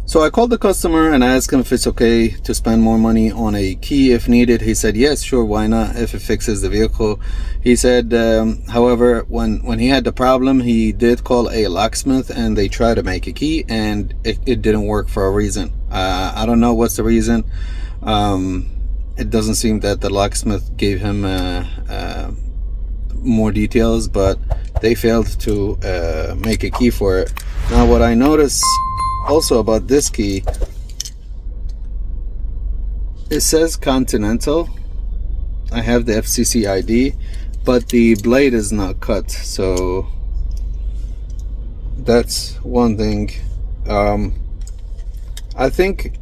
So I called the customer and I asked him if it's okay to spend more money on a key if needed. He said yes, sure, why not, if it fixes the vehicle. He said however, when he had the problem, he did call a locksmith and they tried to make a key and it didn't work for a reason. I don't know what's the reason. It doesn't seem that the locksmith gave him more details, but they failed to make a key for it. Now what I noticed also about this key, it says Continental. I have the FCC ID, but the blade is not cut, so that's one thing. I think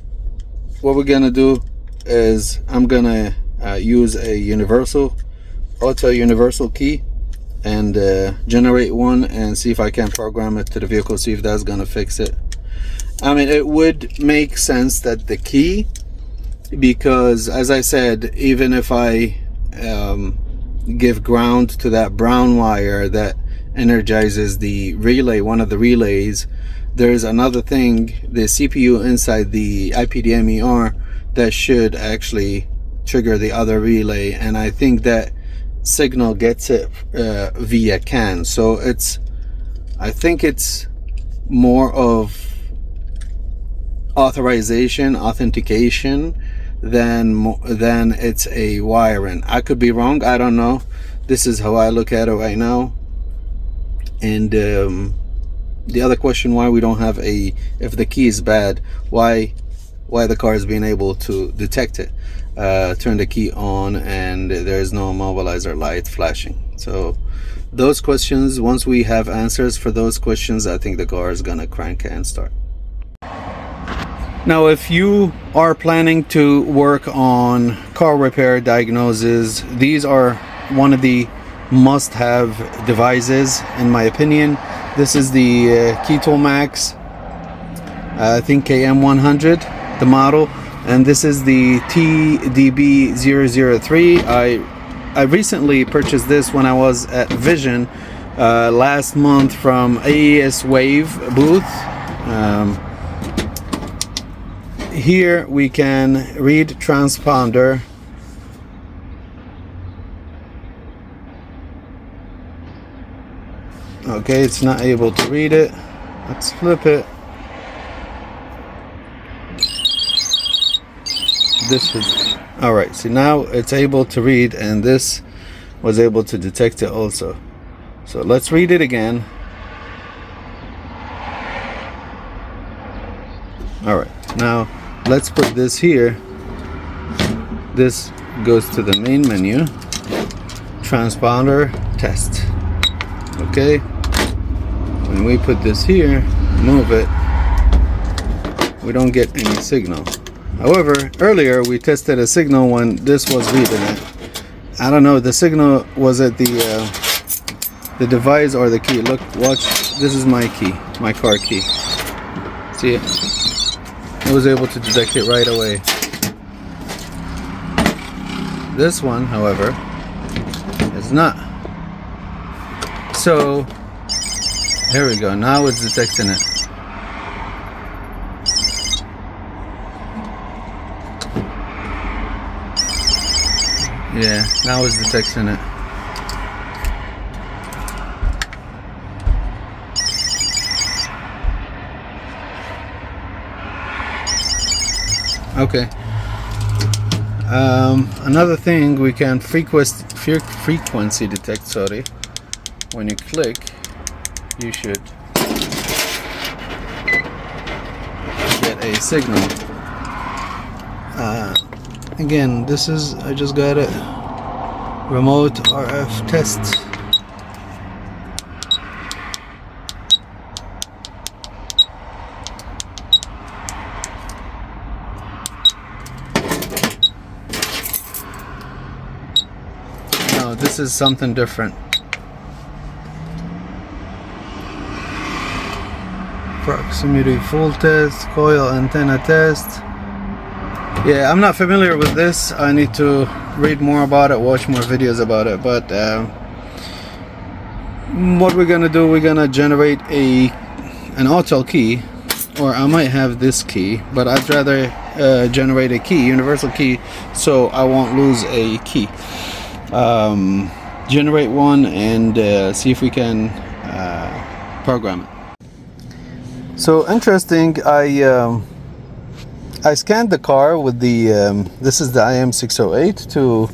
what we're gonna do is I'm gonna use a auto universal key and generate one and see if I can program it to the vehicle, see if that's gonna fix it. I mean, it would make sense that the key, because as I said, even if I give ground to that brown wire that energizes the relay, one of the relays, there's another thing, the CPU inside the IPDMER, that should actually trigger the other relay, and I think that signal gets it via CAN. So I think it's more of authentication than it's a wiring. I could be wrong, I don't know. This is how I look at it right now. And the other question, why we don't have if the key is bad, why the car is being able to detect it, turn the key on, and there's no immobilizer light flashing. So those questions, once we have answers for those questions, I think the car is gonna crank and start. Now, if you are planning to work on car repair diagnosis, these are one of the must-have devices, in my opinion. This is the Keto Max, I think KM100, the model, and this is the TDB003. I recently purchased this when I was at Vision last month from AES Wave booth. Here we can read transponder. Okay, it's not able to read it. Let's flip it. This is all right. See, now it's able to read, and this was able to detect it also. So let's read it again. All right, now let's put this here. This goes to the main menu, transponder test. Okay, when we put this here, move it, we don't get any signal. However, earlier we tested a signal when this was reading it. I don't know, the signal was at the device or the key. Look, watch, this is my key, my car key. See it? I was able to detect it right away. This one, however, is not. So here we go, now it's detecting it. Yeah, now it's detecting it. Okay. Another thing, we can frequency detect, sorry. When you click, you should get a signal. Again, this is, I just got it, remote RF test. No, this is something different. Proximity full test, coil antenna test. Yeah, I'm not familiar with this. I need to read more about it, watch more videos about it. But what we're gonna do, we're gonna generate an auto key or I might have this key, but I'd rather generate a key, universal key, so I won't lose a key. Generate one and see if we can program it. So interesting, I scanned the car with the this is the IM608 to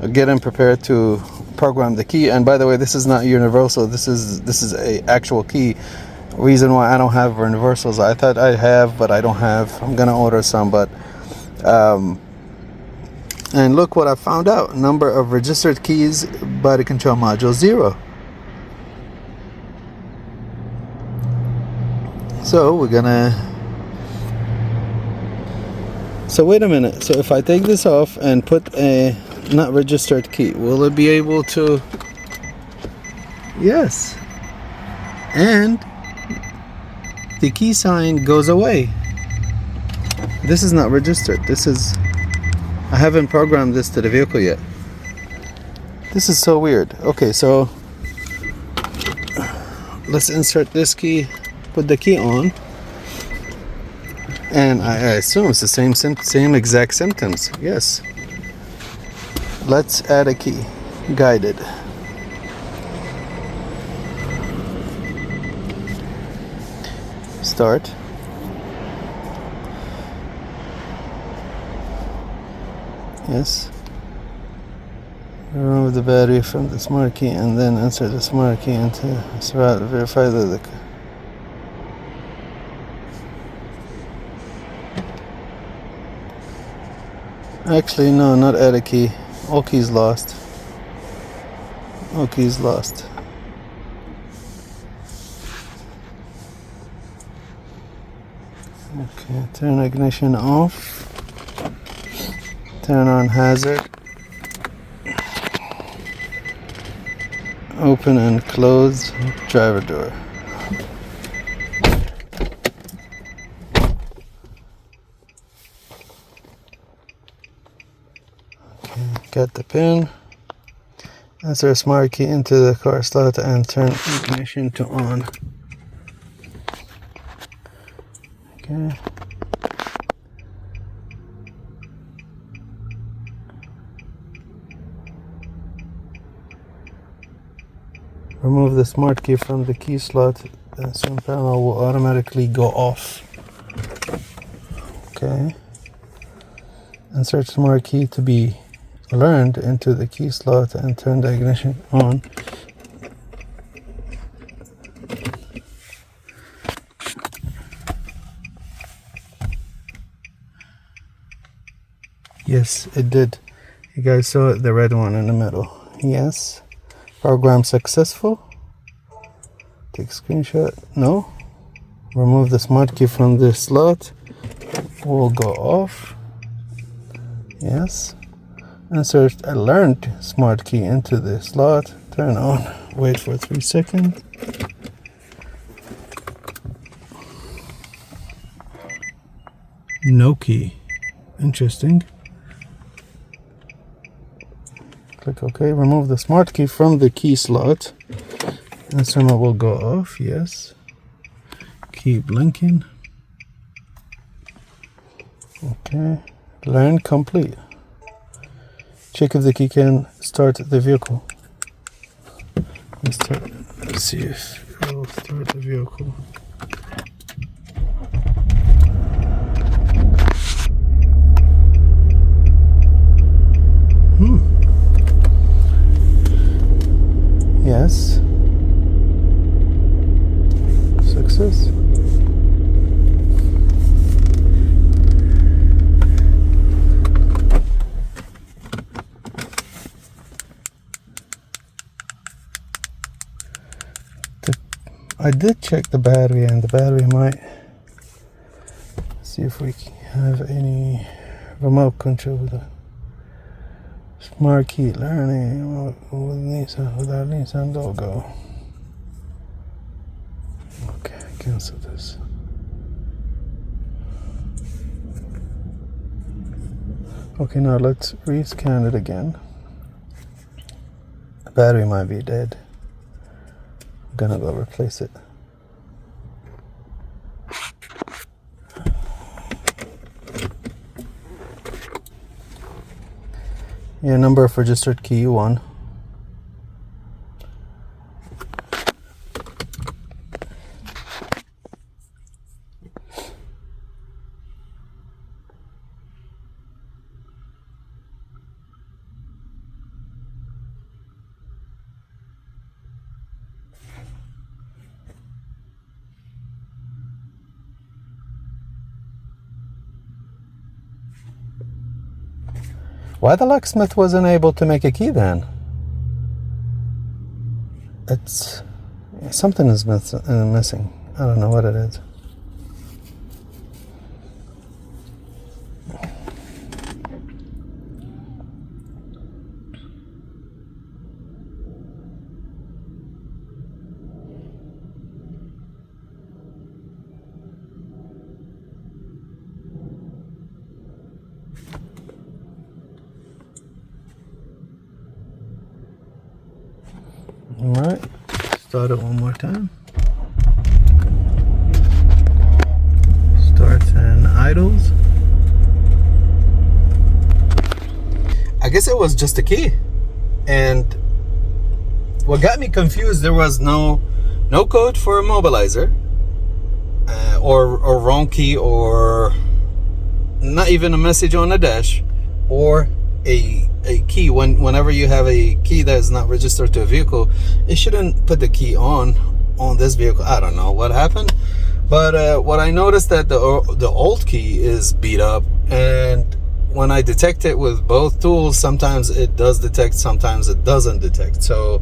get him prepared to program the key. And by the way, this is not universal, this is a actual key. Reason why I don't have universals, I thought I have, but I don't have. I'm gonna order some, but and look what I found out. Number of registered keys, body control module 0. So we're gonna, so wait a minute, so if I take this off and put a not registered key, will it be able to? Yes, and the key sign goes away. This is not registered. This is, I haven't programmed this to the vehicle yet. This is so weird. Okay, so let's insert this key, put the key on, and I assume it's the same exact symptoms. Yes. Let's add a key, guided. Start. Yes. Remove the battery from the smart key and then insert the smart key into verify that the actually no, not add a key. All keys lost. All keys lost. Okay, turn ignition off. Turn on hazard. Open and close driver door. Okay, got the pin. Insert smart key into the car slot and turn ignition to on. Okay. Remove the smart key from the key slot. The instrument panel will automatically go off. Okay. Insert smart key to be learned into the key slot and turn the ignition on. Yes, it did. You guys saw it, the red one in the middle. Yes. Program successful. Take screenshot. No. Remove the smart key from the slot. Will go off. Yes. Insert a learned smart key into the slot. Turn on. Wait for 3 seconds. No key. Interesting. Click OK. Remove the smart key from the key slot. Instrument will go off. Yes. Key blinking. Okay. Learn complete. Check if the key can start the vehicle. Let's see if it will start the vehicle. Yes. Success. I did check the battery, and the battery might see if we have any remote control with it. Smart key learning with our Nissan logo. Okay, cancel this. Okay, now let's rescan it again. The battery might be dead. I'm gonna go replace it. your number of registered key 1. Why the locksmith wasn't able to make a key then? It's something is missing. I don't know what it is. All right, start it one more time. Starts and idles. I guess it was just a key, and what got me confused, there was no code for immobilizer, or wrong key, or not even a message on the dash, or a key. Whenever you have a key that is not registered to a vehicle, it shouldn't put the key on this vehicle. I don't know what happened, but what I noticed that the old key is beat up, and when I detect it with both tools, sometimes it does detect, sometimes it doesn't detect. So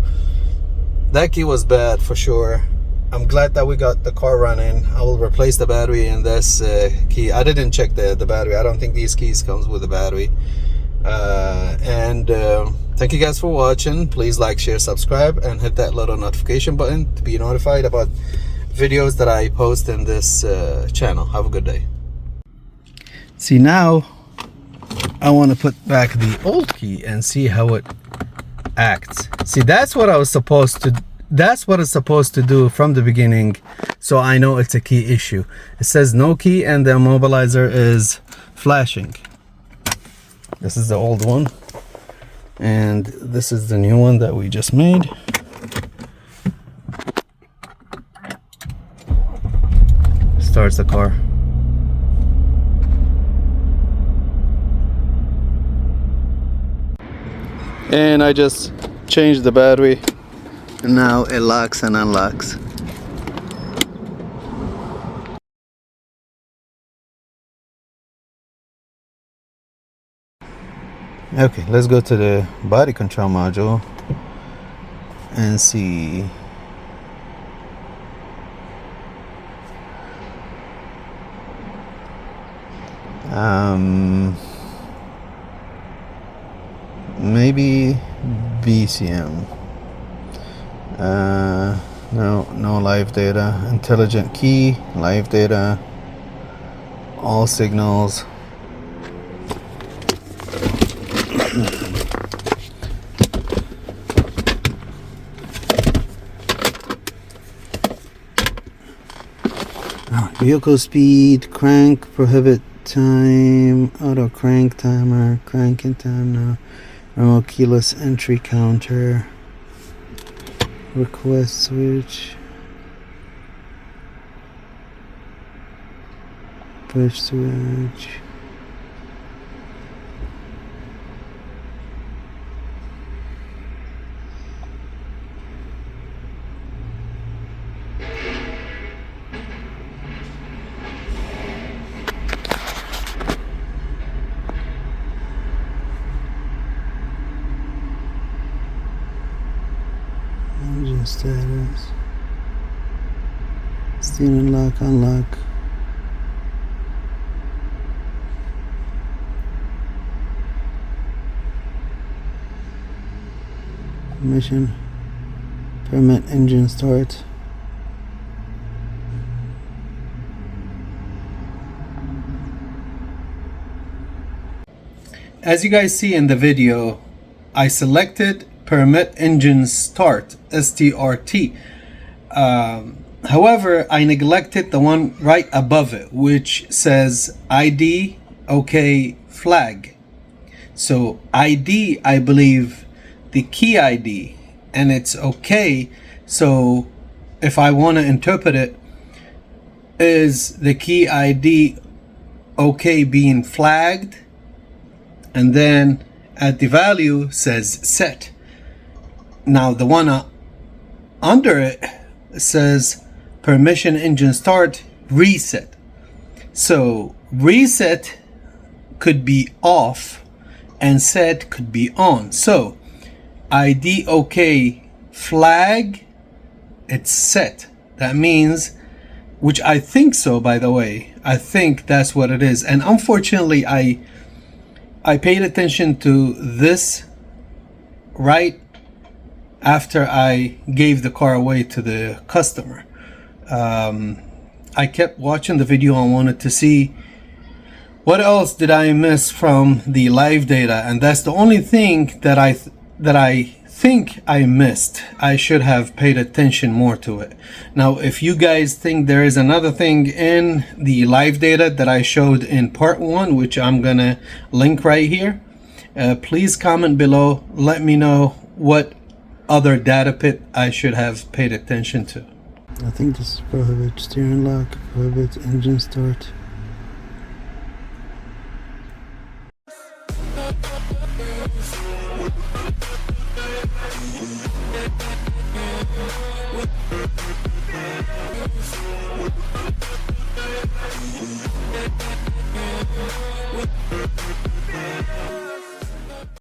that key was bad for sure. I'm glad that we got the car running. I will replace the battery in this key. I didn't check the battery. I don't think these keys comes with a battery. Thank you guys for watching. Please like, share, subscribe, and hit that little notification button to be notified about videos that I post in this channel. Have a good day. See, now I want to put back the old key and see how it acts. See, that's what it's supposed to do from the beginning, so I know it's a key issue. It says no key and the immobilizer is flashing. This is the old one, and this is the new one that we just made. Starts the car. And I just changed the battery, and now it locks and unlocks. Okay, let's go to the body control module and see. Maybe BCM. No live data. Intelligent key, live data, all signals. Vehicle speed, crank, prohibit time, auto crank timer, cranking time now, remote keyless entry counter, request switch, push switch. Engine status, steering lock, unlock, permission, permit engine start. As you guys see in the video, I selected permit engine start, STRT. However, I neglected the one right above it, which says ID OK flag. So ID, I believe the key ID, and it's okay. So if I want to interpret it, is the key ID okay being flagged, and then at the value says set. Now the one under it says permission engine start reset. So reset could be off and set could be on. So ID okay flag, it's set. That means, which I think so, by the way, I think that's what it is. And unfortunately I paid attention to this right after I gave the car away to the customer. I kept watching the video and wanted to see what else did I miss from the live data, and that's the only thing that I think I missed. I should have paid attention more to it. Now, if you guys think there is another thing in the live data that I showed in part 1, which I'm gonna link right here, please comment below. Let me know what other data pit I should have paid attention to. I think this is prohibit steering lock, prohibit engine start.